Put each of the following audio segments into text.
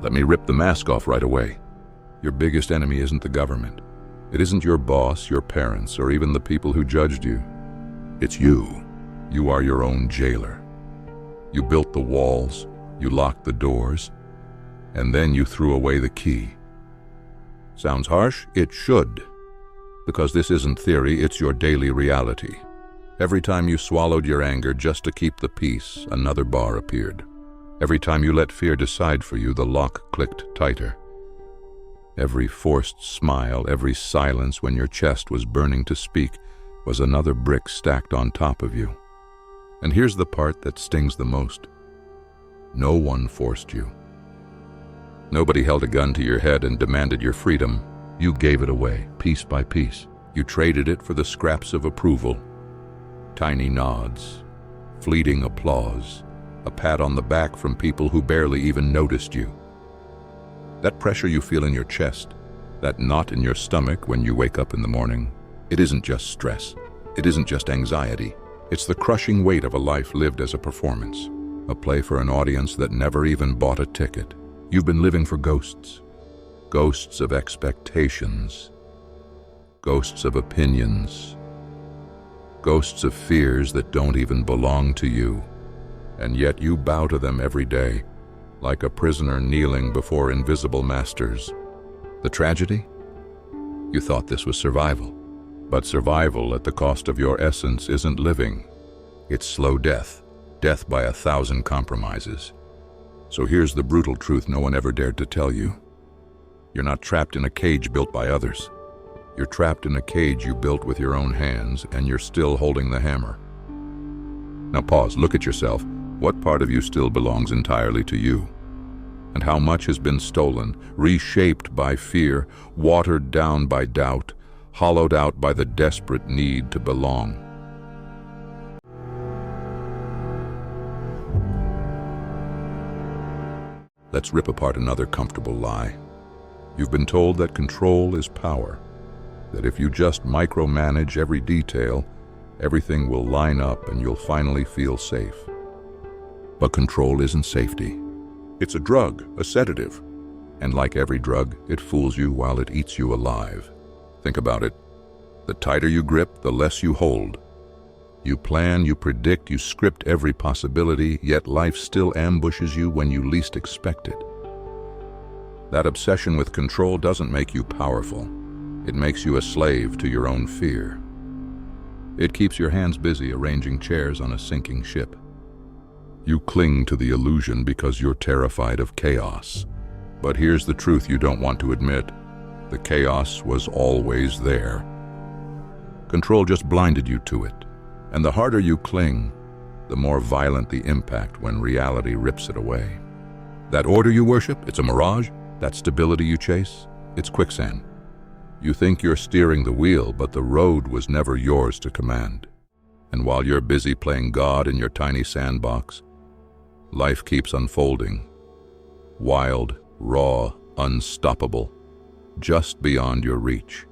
Let me rip the mask off right away. Your biggest enemy isn't the government. It isn't your boss, your parents, or even the people who judged you. It's you. You are your own jailer. You built the walls, you locked the doors, and then you threw away the key. Sounds harsh? It should. Because this isn't theory, it's your daily reality. Every time you swallowed your anger just to keep the peace, another bar appeared. Every time you let fear decide for you, the lock clicked tighter. Every forced smile, every silence when your chest was burning to speak, was another brick stacked on top of you. And here's the part that stings the most. No one forced you. Nobody held a gun to your head and demanded your freedom. You gave it away, piece by piece. You traded it for the scraps of approval. Tiny nods, fleeting applause, a pat on the back from people who barely even noticed you. That pressure you feel in your chest, that knot in your stomach when you wake up in the morning, it isn't just stress. It isn't just anxiety. It's the crushing weight of a life lived as a performance, a play for an audience that never even bought a ticket. You've been living for ghosts. Ghosts of expectations. Ghosts of opinions. Ghosts of fears that don't even belong to you. And yet you bow to them every day, like a prisoner kneeling before invisible masters. The tragedy? You thought this was survival. But survival at the cost of your essence isn't living. It's slow death, death by 1,000 compromises. So here's the brutal truth no one ever dared to tell you. You're not trapped in a cage built by others. You're trapped in a cage you built with your own hands, and you're still holding the hammer. Now pause, look at yourself. What part of you still belongs entirely to you? And how much has been stolen, reshaped by fear, watered down by doubt, hollowed out by the desperate need to belong? Let's rip apart another comfortable lie. You've been told that control is power, that if you just micromanage every detail, everything will line up and you'll finally feel safe. But control isn't safety. It's a drug, a sedative. And like every drug, it fools you while it eats you alive. Think about it. The tighter you grip, the less you hold. You plan, you predict, you script every possibility, yet life still ambushes you when you least expect it. That obsession with control doesn't make you powerful. It makes you a slave to your own fear. It keeps your hands busy arranging chairs on a sinking ship. You cling to the illusion because you're terrified of chaos. But here's the truth you don't want to admit. The chaos was always there. Control just blinded you to it. And the harder you cling, the more violent the impact when reality rips it away. That order you worship, it's a mirage. That stability you chase, it's quicksand. You think you're steering the wheel, but the road was never yours to command. And while you're busy playing God in your tiny sandbox, life keeps unfolding. Wild, raw, unstoppable, just beyond your reach.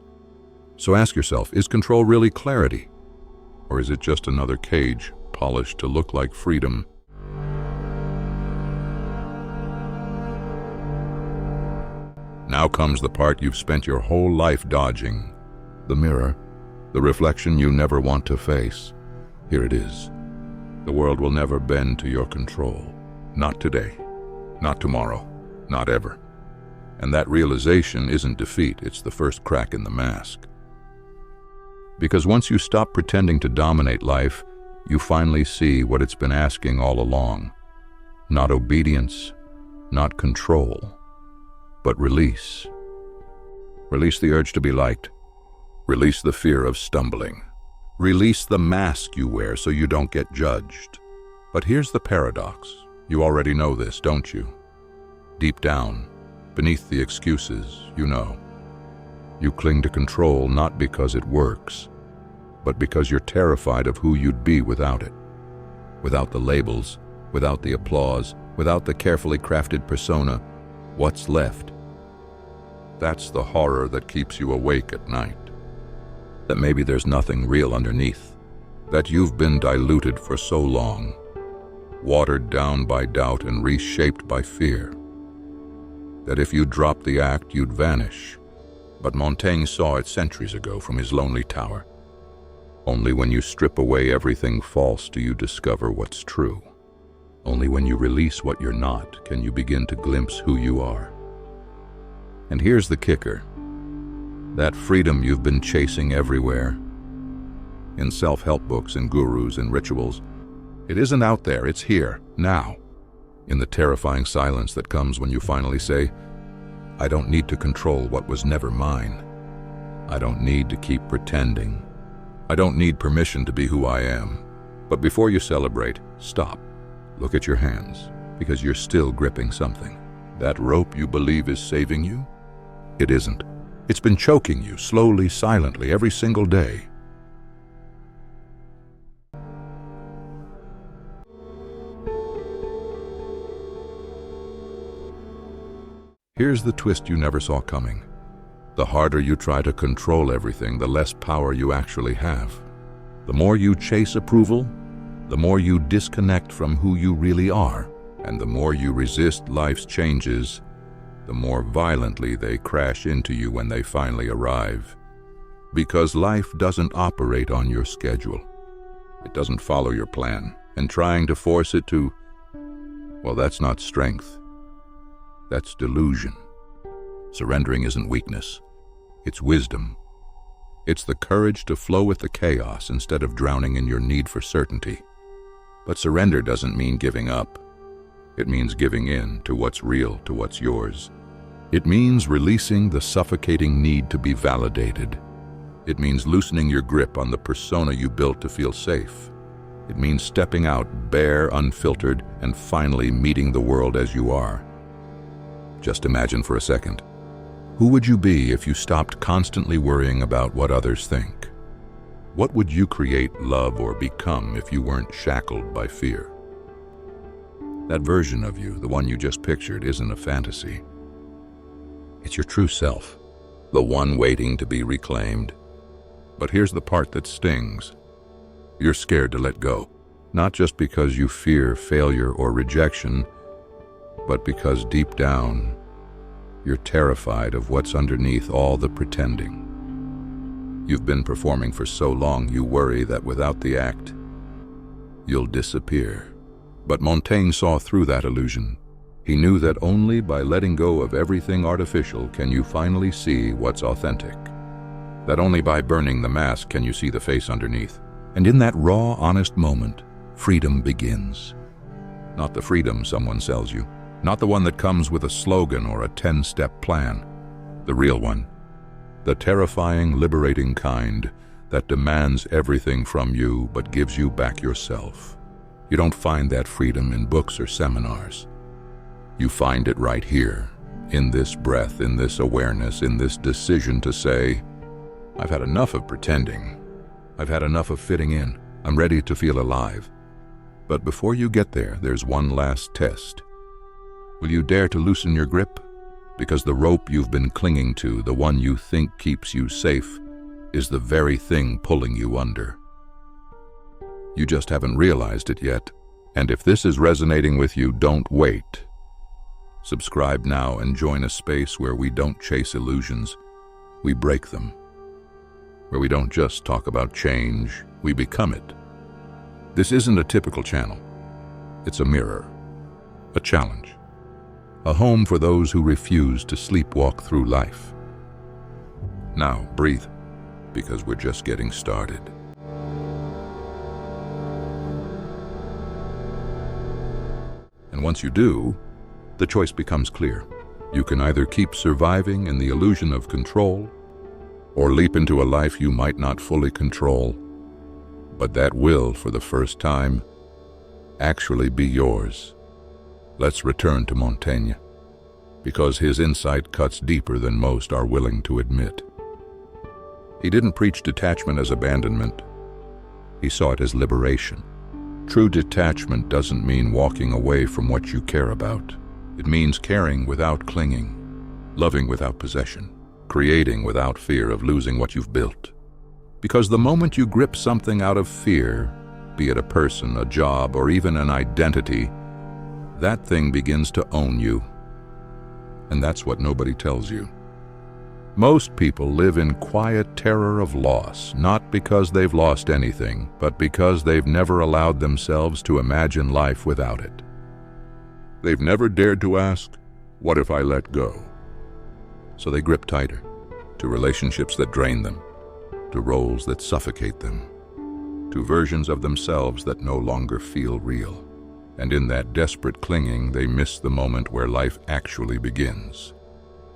So ask yourself, is control really clarity? Or is it just another cage polished to look like freedom? Now comes the part you've spent your whole life dodging. The mirror, the reflection you never want to face. Here it is. The world will never bend to your control. Not today, not tomorrow, not ever. And that realization isn't defeat, it's the first crack in the mask. Because once you stop pretending to dominate life, you finally see what it's been asking all along. Not obedience, not control, but release. Release the urge to be liked. Release the fear of stumbling. Release the mask you wear so you don't get judged. But here's the paradox. You already know this, don't you? Deep down, beneath the excuses, you know. You cling to control not because it works, but because you're terrified of who you'd be without it. Without the labels, without the applause, without the carefully crafted persona, what's left? That's the horror that keeps you awake at night. That maybe there's nothing real underneath. That you've been diluted for so long, watered down by doubt and reshaped by fear. that if you dropped the act, you'd vanish. But Montaigne saw it centuries ago from his lonely tower. Only when you strip away everything false do you discover what's true. Only when you release what you're not can you begin to glimpse who you are. And here's the kicker. That freedom you've been chasing everywhere, in self-help books and gurus and rituals, it isn't out there, it's here, now. In the terrifying silence that comes when you finally say, I don't need to control what was never mine. I don't need to keep pretending. I don't need permission to be who I am. But before you celebrate, stop. Look at your hands, because you're still gripping something. That rope you believe is saving you? It isn't. It's been choking you, slowly, silently, every single day. Here's the twist you never saw coming. The harder you try to control everything, the less power you actually have. The more you chase approval, the more you disconnect from who you really are, and the more you resist life's changes, the more violently they crash into you when they finally arrive. Because life doesn't operate on your schedule. It doesn't follow your plan, and trying to force it to, well, that's not strength. That's delusion. Surrendering isn't weakness. It's wisdom. It's the courage to flow with the chaos instead of drowning in your need for certainty. But surrender doesn't mean giving up. It means giving in to what's real, to what's yours. It means releasing the suffocating need to be validated. It means loosening your grip on the persona you built to feel safe. It means stepping out bare, unfiltered, and finally meeting the world as you are. Just imagine for a second. Who would you be if you stopped constantly worrying about what others think? What would you create, love, or become if you weren't shackled by fear? That version of you, the one you just pictured, isn't a fantasy. It's your true self, the one waiting to be reclaimed. But here's the part that stings. You're scared to let go, not just because you fear failure or rejection, but because deep down, you're terrified of what's underneath all the pretending. You've been performing for so long you worry that without the act, you'll disappear. But Montaigne saw through that illusion. He knew that only by letting go of everything artificial can you finally see what's authentic. That only by burning the mask can you see the face underneath. And in that raw, honest moment, freedom begins. Not the freedom someone sells you. Not the one that comes with a slogan or a 10-step plan. The real one. The terrifying, liberating kind that demands everything from you but gives you back yourself. You don't find that freedom in books or seminars. You find it right here, in this breath, in this awareness, in this decision to say, I've had enough of pretending. I've had enough of fitting in. I'm ready to feel alive. But before you get there, there's one last test. Will you dare to loosen your grip? Because the rope you've been clinging to, the one you think keeps you safe, is the very thing pulling you under. You just haven't realized it yet. And if this is resonating with you, don't wait. Subscribe now and join a space where we don't chase illusions, we break them. Where we don't just talk about change, we become it. This isn't a typical channel. It's a mirror, a challenge, a home for those who refuse to sleepwalk through life. Now, breathe, because we're just getting started. And once you do, the choice becomes clear. You can either keep surviving in the illusion of control, or leap into a life you might not fully control, but that will, for the first time, actually be yours. Let's return to Montaigne, because his insight cuts deeper than most are willing to admit. He didn't preach detachment as abandonment. He saw it as liberation. True detachment doesn't mean walking away from what you care about. It means caring without clinging, loving without possession, creating without fear of losing what you've built. Because the moment you grip something out of fear, be it a person, a job, or even an identity, that thing begins to own you. And that's what nobody tells you. Most people live in quiet terror of loss, not because they've lost anything, but because they've never allowed themselves to imagine life without it. They've never dared to ask, what if I let go? So they grip tighter, to relationships that drain them, to roles that suffocate them, to versions of themselves that no longer feel real. And in that desperate clinging, they miss the moment where life actually begins.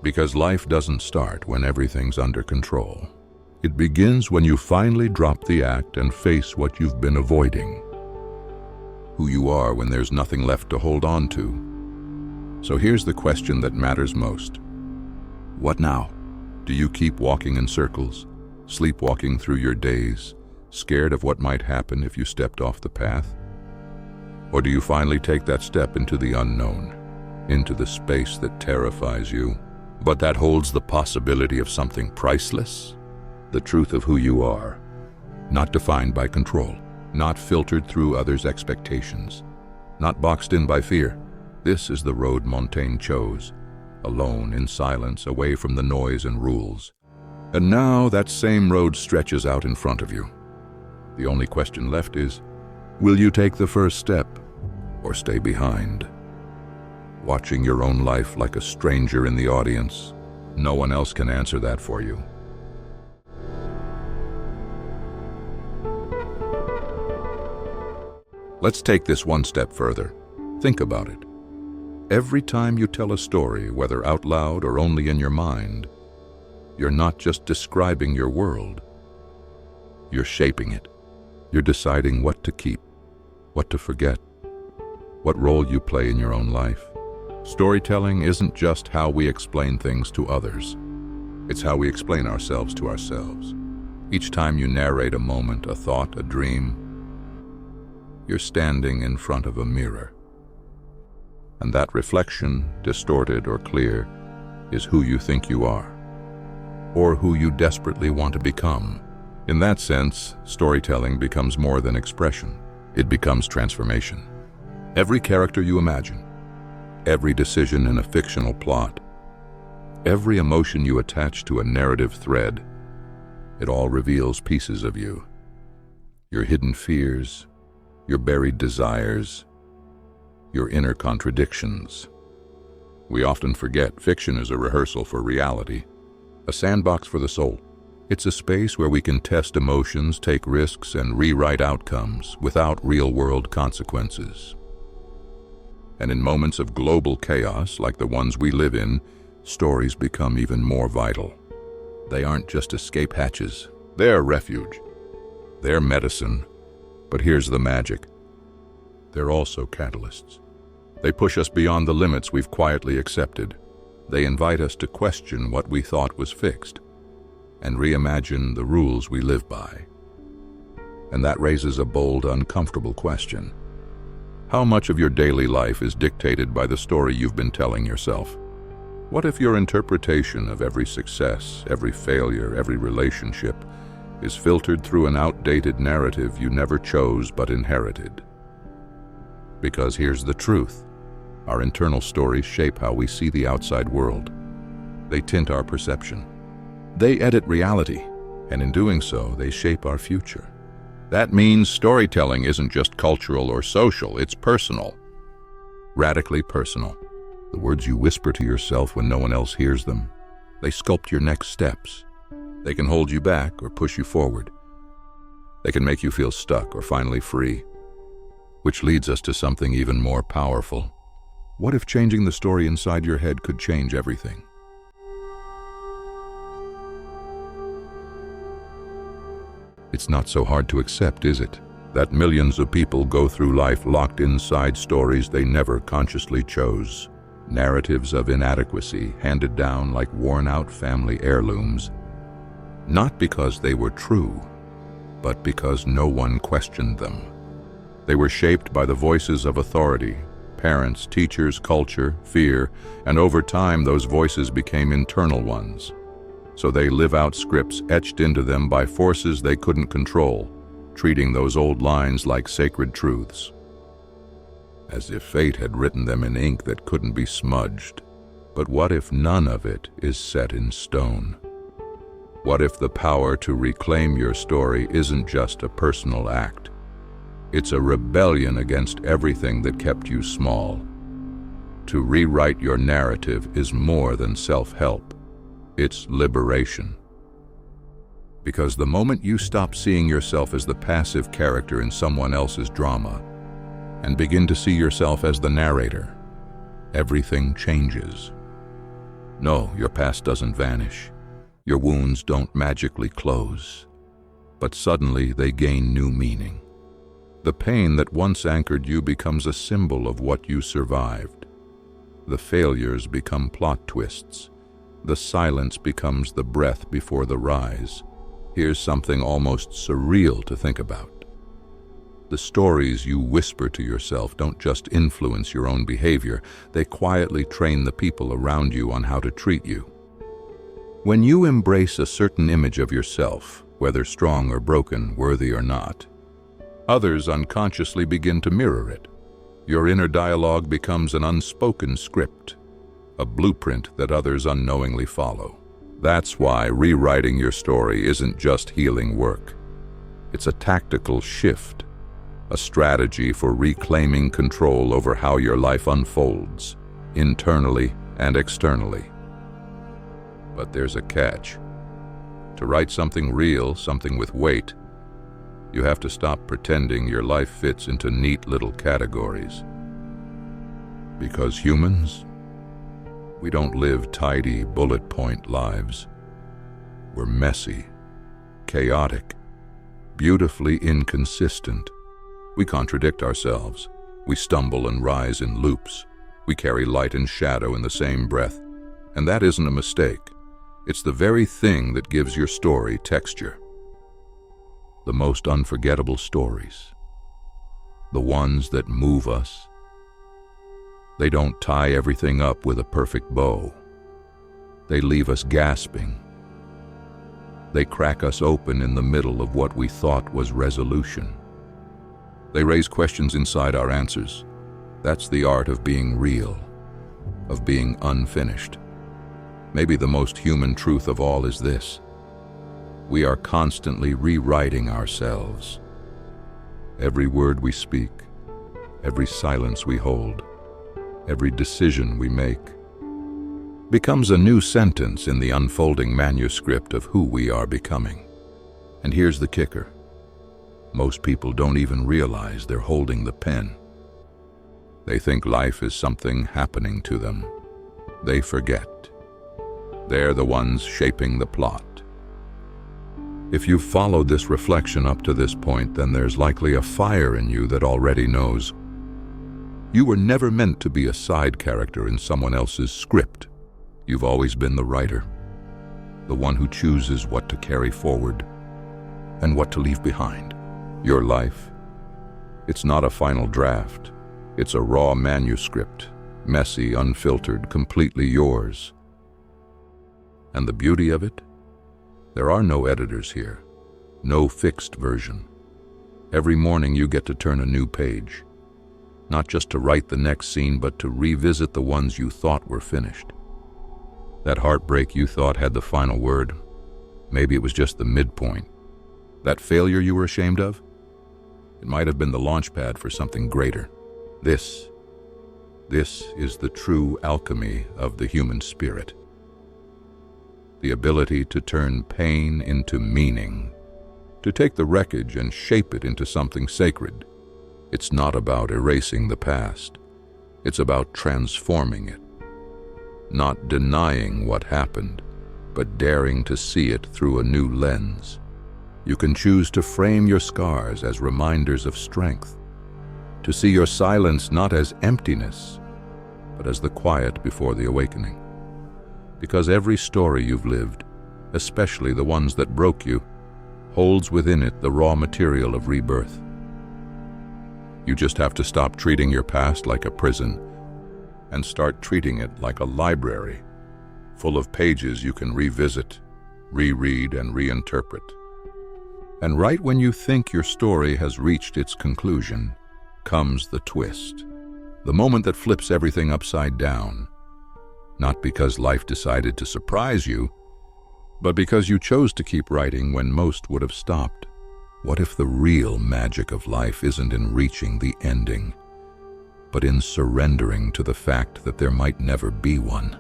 Because life doesn't start when everything's under control. It begins when you finally drop the act and face what you've been avoiding. Who you are when there's nothing left to hold on to. So here's the question that matters most. What now? Do you keep walking in circles, sleepwalking through your days, scared of what might happen if you stepped off the path? Or do you finally take that step into the unknown, into the space that terrifies you, but that holds the possibility of something priceless? The truth of who you are, not defined by control, not filtered through others' expectations, not boxed in by fear. This is the road Montaigne chose, alone in silence, away from the noise and rules. And now that same road stretches out in front of you. The only question left is, will you take the first step or stay behind? Watching your own life like a stranger in the audience. No one else can answer that for you. Let's take this one step further. Think about it. Every time you tell a story, whether out loud or only in your mind, you're not just describing your world. You're shaping it. You're deciding what to keep, what to forget, what role you play in your own life. Storytelling isn't just how we explain things to others. It's how we explain ourselves to ourselves. Each time you narrate a moment, a thought, a dream, you're standing in front of a mirror. And that reflection, distorted or clear, is who you think you are, or who you desperately want to become. In that sense, storytelling becomes more than expression. It becomes transformation. Every character you imagine, every decision in a fictional plot, every emotion you attach to a narrative thread, it all reveals pieces of you. Your hidden fears, your buried desires, your inner contradictions. We often forget fiction is a rehearsal for reality, a sandbox for the soul. It's a space where we can test emotions, take risks, and rewrite outcomes without real-world consequences. And in moments of global chaos, like the ones we live in, stories become even more vital. They aren't just escape hatches. They're refuge. They're medicine. But here's the magic. They're also catalysts. They push us beyond the limits we've quietly accepted. They invite us to question what we thought was fixed and reimagine the rules we live by. And that raises a bold, uncomfortable question. How much of your daily life is dictated by the story you've been telling yourself? What if your interpretation of every success, every failure, every relationship is filtered through an outdated narrative you never chose but inherited? Because here's the truth. Our internal stories shape how we see the outside world. They tint our perception. They edit reality, and in doing so, they shape our future. That means storytelling isn't just cultural or social, it's personal. Radically personal. The words you whisper to yourself when no one else hears them. They sculpt your next steps. They can hold you back or push you forward. They can make you feel stuck or finally free. Which leads us to something even more powerful. What if changing the story inside your head could change everything? It's not so hard to accept, is it? That millions of people go through life locked inside stories they never consciously chose. Narratives of inadequacy handed down like worn-out family heirlooms. Not because they were true, but because no one questioned them. They were shaped by the voices of authority, parents, teachers, culture, fear, and over time those voices became internal ones. So they live out scripts etched into them by forces they couldn't control, treating those old lines like sacred truths, as if fate had written them in ink that couldn't be smudged. But what if none of it is set in stone? What if the power to reclaim your story isn't just a personal act? It's a rebellion against everything that kept you small. To rewrite your narrative is more than self-help. It's liberation. Because the moment you stop seeing yourself as the passive character in someone else's drama and begin to see yourself as the narrator, everything changes. No, your past doesn't vanish. Your wounds don't magically close. But suddenly they gain new meaning. The pain that once anchored you becomes a symbol of what you survived. The failures become plot twists. The silence becomes the breath before the rise. Here's something almost surreal to think about. The stories you whisper to yourself don't just influence your own behavior, they quietly train the people around you on how to treat you. When you embrace a certain image of yourself, whether strong or broken, worthy or not, others unconsciously begin to mirror it. Your inner dialogue becomes an unspoken script, a blueprint that others unknowingly follow. That's why rewriting your story isn't just healing work. It's a tactical shift, a strategy for reclaiming control over how your life unfolds, internally and externally. But there's a catch. To write something real, something with weight, you have to stop pretending your life fits into neat little categories. Because humans, we don't live tidy, bullet point lives. We're messy, chaotic, beautifully inconsistent. We contradict ourselves. We stumble and rise in loops. We carry light and shadow in the same breath. And that isn't a mistake. It's the very thing that gives your story texture. The most unforgettable stories, the ones that move us, they don't tie everything up with a perfect bow. They leave us gasping. They crack us open in the middle of what we thought was resolution. They raise questions inside our answers. That's the art of being real, of being unfinished. Maybe the most human truth of all is this: we are constantly rewriting ourselves. Every word we speak, every silence we hold, every decision we make becomes a new sentence in the unfolding manuscript of who we are becoming. And here's the kicker. Most people don't even realize they're holding the pen. They think life is something happening to them. They forget. They're the ones shaping the plot. If you've followed this reflection up to this point, then there's likely a fire in you that already knows you were never meant to be a side character in someone else's script. You've always been the writer, the one who chooses what to carry forward and what to leave behind. Your life, it's not a final draft. It's a raw manuscript, messy, unfiltered, completely yours. And the beauty of it? There are no editors here, no fixed version. Every morning you get to turn a new page, not just to write the next scene, but to revisit the ones you thought were finished. That heartbreak you thought had the final word, maybe it was just the midpoint. That failure you were ashamed of, it might have been the launch pad for something greater. This is the true alchemy of the human spirit. The ability to turn pain into meaning, to take the wreckage and shape it into something sacred. It's not about erasing the past. It's about transforming it. Not denying what happened, but daring to see it through a new lens. You can choose to frame your scars as reminders of strength, to see your silence not as emptiness, but as the quiet before the awakening. Because every story you've lived, especially the ones that broke you, holds within it the raw material of rebirth. You just have to stop treating your past like a prison and start treating it like a library, full of pages you can revisit, reread, and reinterpret. And right when you think your story has reached its conclusion, comes the twist, the moment that flips everything upside down. Not because life decided to surprise you, but because you chose to keep writing when most would have stopped. What if the real magic of life isn't in reaching the ending, but in surrendering to the fact that there might never be one?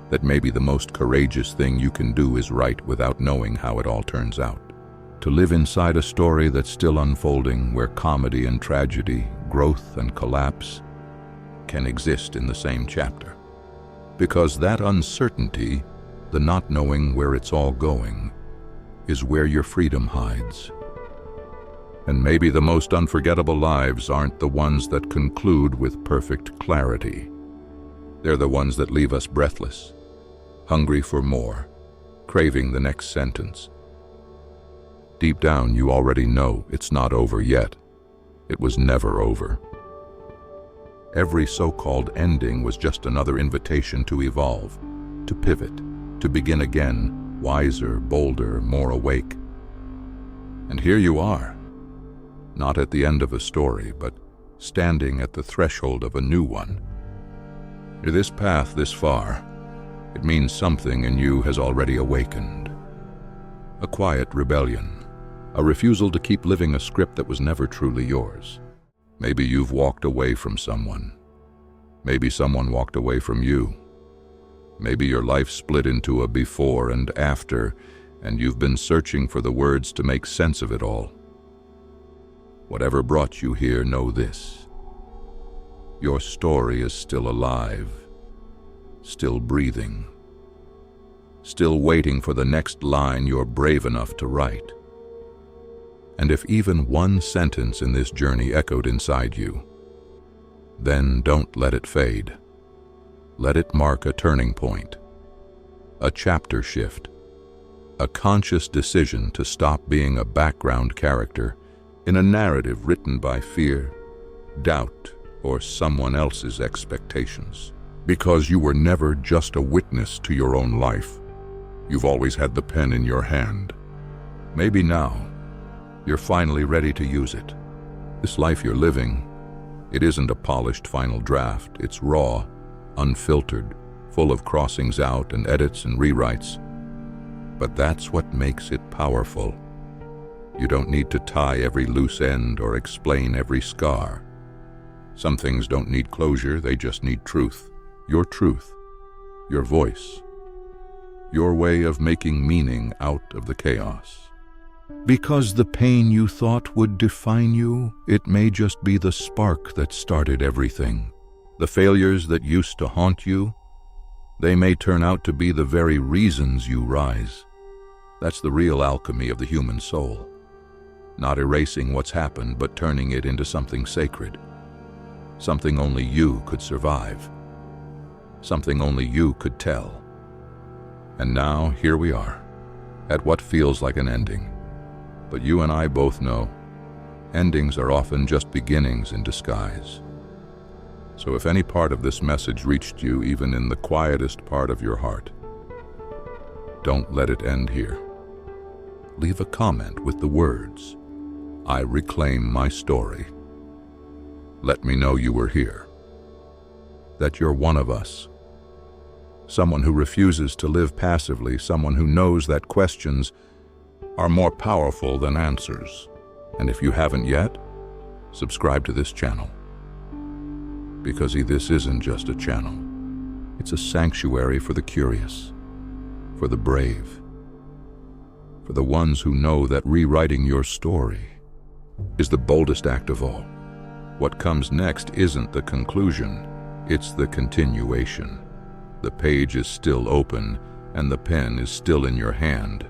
That maybe the most courageous thing you can do is write without knowing how it all turns out. To live inside a story that's still unfolding, where comedy and tragedy, growth and collapse can exist in the same chapter. Because that uncertainty, the not knowing where it's all going, is where your freedom hides. And maybe the most unforgettable lives aren't the ones that conclude with perfect clarity. They're the ones that leave us breathless, hungry for more, craving the next sentence. Deep down, you already know it's not over yet. It was never over. Every so-called ending was just another invitation to evolve, to pivot, to begin again, wiser, bolder, more awake. And here you are, not at the end of a story, but standing at the threshold of a new one. This path this far, it means something in you has already awakened. A quiet rebellion, a refusal to keep living a script that was never truly yours. Maybe you've walked away from someone. Maybe someone walked away from you. Maybe your life split into a before and after, and you've been searching for the words to make sense of it all. Whatever brought you here, know this. Your story is still alive, still breathing, still waiting for the next line you're brave enough to write. And if even one sentence in this journey echoed inside you, then don't let it fade. Let it mark a turning point, a chapter shift, a conscious decision to stop being a background character in a narrative written by fear, doubt, or someone else's expectations. Because you were never just a witness to your own life. You've always had the pen in your hand. Maybe now, you're finally ready to use it. This life you're living, it isn't a polished final draft. It's raw, unfiltered, full of crossings out and edits and rewrites. But that's what makes it powerful. You don't need to tie every loose end or explain every scar. Some things don't need closure, they just need truth. Your truth, your voice, your way of making meaning out of the chaos. Because the pain you thought would define you, it may just be the spark that started everything. The failures that used to haunt you, they may turn out to be the very reasons you rise. That's the real alchemy of the human soul. Not erasing what's happened, but turning it into something sacred. Something only you could survive. Something only you could tell. And now, here we are, at what feels like an ending. But you and I both know, endings are often just beginnings in disguise. So if any part of this message reached you, even in the quietest part of your heart, don't let it end here. Leave a comment with the words, "I reclaim my story." Let me know you were here, that you're one of us. Someone who refuses to live passively, someone who knows that questions are more powerful than answers. And if you haven't yet, subscribe to this channel. Because this isn't just a channel. It's a sanctuary for the curious, for the brave, for the ones who know that rewriting your story is the boldest act of all. What comes next isn't the conclusion, it's the continuation. The page is still open, and the pen is still in your hand.